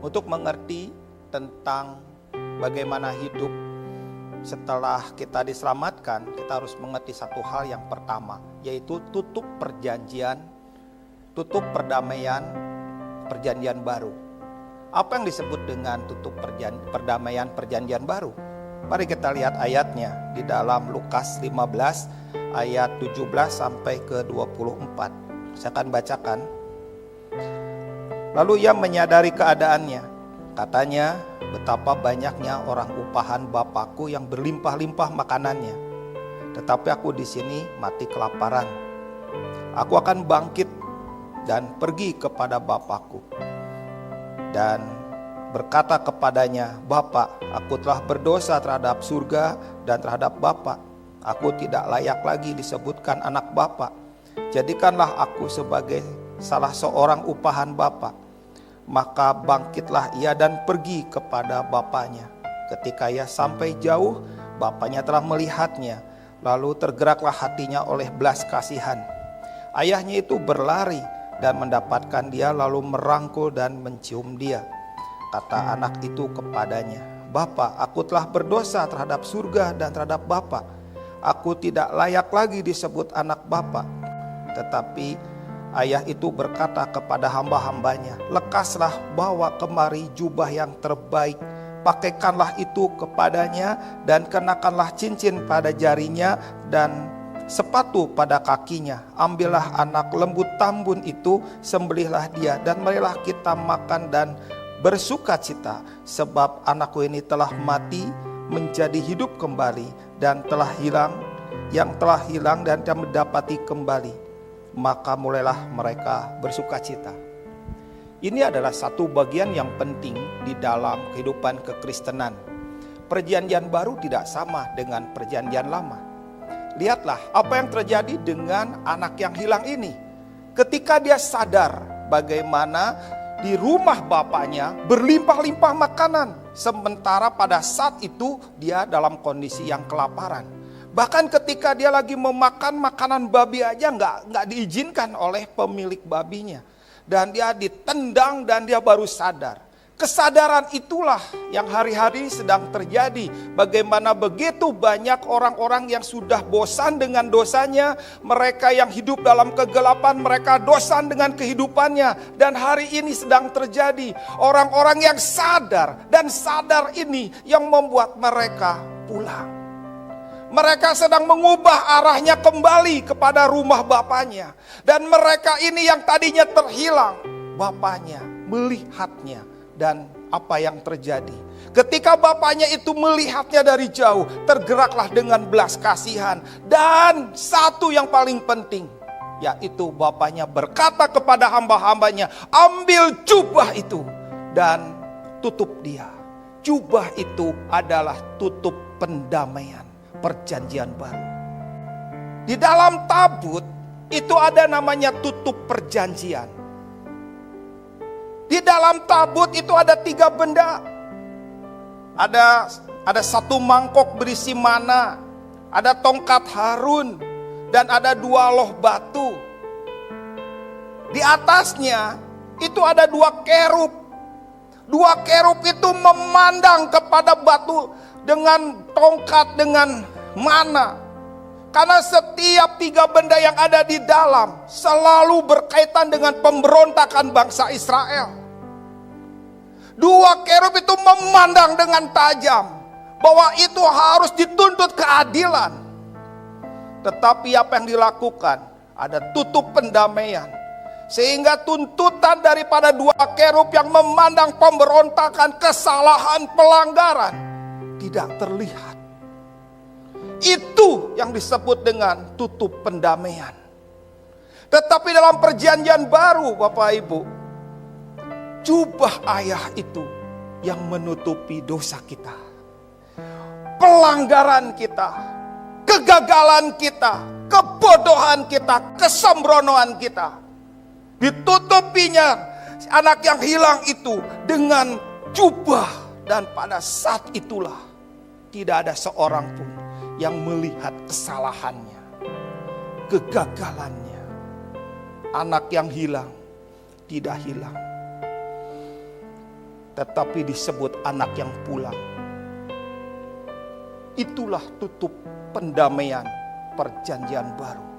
Untuk mengerti tentang bagaimana hidup setelah kita diselamatkan, kita harus mengerti satu hal yang pertama, yaitu tutup perjanjian, tutup perdamaian, perjanjian baru. Apa yang disebut dengan tutup perdamaian perjanjian baru? Mari kita lihat ayatnya di dalam Lukas 15 ayat 17 sampai ke 24. Saya akan bacakan. Lalu ia menyadari keadaannya. Katanya, betapa banyaknya orang upahan Bapakku yang berlimpah-limpah makanannya. Tetapi aku di sini mati kelaparan. Aku akan bangkit dan pergi kepada Bapakku. Dan berkata kepadanya, Bapak, aku telah berdosa terhadap surga dan terhadap Bapak. Aku tidak layak lagi disebutkan anak Bapak. Jadikanlah aku sebagai salah seorang upahan Bapak. Maka bangkitlah ia dan pergi kepada bapaknya. Ketika ia sampai jauh, bapaknya telah melihatnya. Lalu tergeraklah hatinya oleh belas kasihan. Ayahnya itu berlari dan mendapatkan dia, lalu merangkul dan mencium dia. Kata anak itu kepadanya, Bapak, aku telah berdosa terhadap surga dan terhadap Bapak. Aku tidak layak lagi disebut anak Bapak. Tetapi ayah itu berkata kepada hamba-hambanya, lekaslah, bawa kemari jubah yang terbaik, pakaikanlah itu kepadanya, dan kenakanlah cincin pada jarinya dan sepatu pada kakinya. Ambillah anak lembu tambun itu, sembelihlah dia, dan marilah kita makan dan bersuka cita, sebab anakku ini telah mati menjadi hidup kembali, dan telah hilang dan dia mendapati kembali. Maka mulailah mereka bersuka cita. Ini adalah satu bagian yang penting di dalam kehidupan kekristenan. Perjanjian baru tidak sama dengan perjanjian lama. Lihatlah apa yang terjadi dengan anak yang hilang ini. Ketika dia sadar bagaimana di rumah bapaknya berlimpah-limpah makanan, sementara pada saat itu dia dalam kondisi yang kelaparan. Bahkan ketika dia lagi memakan makanan babi aja nggak diizinkan oleh pemilik babinya. Dan dia ditendang dan dia baru sadar. Kesadaran itulah yang hari-hari sedang terjadi. Bagaimana begitu banyak orang-orang yang sudah bosan dengan dosanya. Mereka yang hidup dalam kegelapan, mereka bosan dengan kehidupannya. Dan hari ini sedang terjadi orang-orang yang sadar. Dan sadar ini yang membuat mereka pulang. Mereka sedang mengubah arahnya kembali kepada rumah bapaknya. Dan mereka ini yang tadinya terhilang, bapaknya melihatnya. Dan apa yang terjadi? Ketika bapaknya itu melihatnya dari jauh, tergeraklah dengan belas kasihan. Dan satu yang paling penting, yaitu bapaknya berkata kepada hamba-hambanya, ambil jubah itu dan tutup dia. Jubah itu adalah tutup pendamaian. Perjanjian baru. Di dalam tabut itu ada namanya tutup perjanjian. Di dalam tabut itu ada 3 benda. Ada 1 mangkok berisi mana, ada tongkat Harun, dan ada 2 loh batu. Di atasnya itu ada 2 kerub. 2 kerub itu memandang kepada batu dengan tongkat, dengan mana. Karena setiap 3 benda yang ada di dalam selalu berkaitan dengan pemberontakan bangsa Israel. 2 kerub itu memandang dengan tajam bahwa itu harus dituntut keadilan. Tetapi apa yang dilakukan? Ada tutup pendamaian. Sehingga tuntutan daripada 2 kerub yang memandang pemberontakan, kesalahan, pelanggaran tidak terlihat. Itu yang disebut dengan tutup pendamaian. Tetapi dalam perjanjian baru, Bapak Ibu, jubah ayah itu yang menutupi dosa kita, pelanggaran kita, kegagalan kita, kebodohan kita, kesembronoan kita. Ditutupinya anak yang hilang itu dengan jubah. Dan pada saat itulah tidak ada seorang pun yang melihat kesalahannya, kegagalannya. Anak yang hilang tidak hilang. tetapi disebut anak yang pulang. Itulah tutup pendamaian perjanjian baru.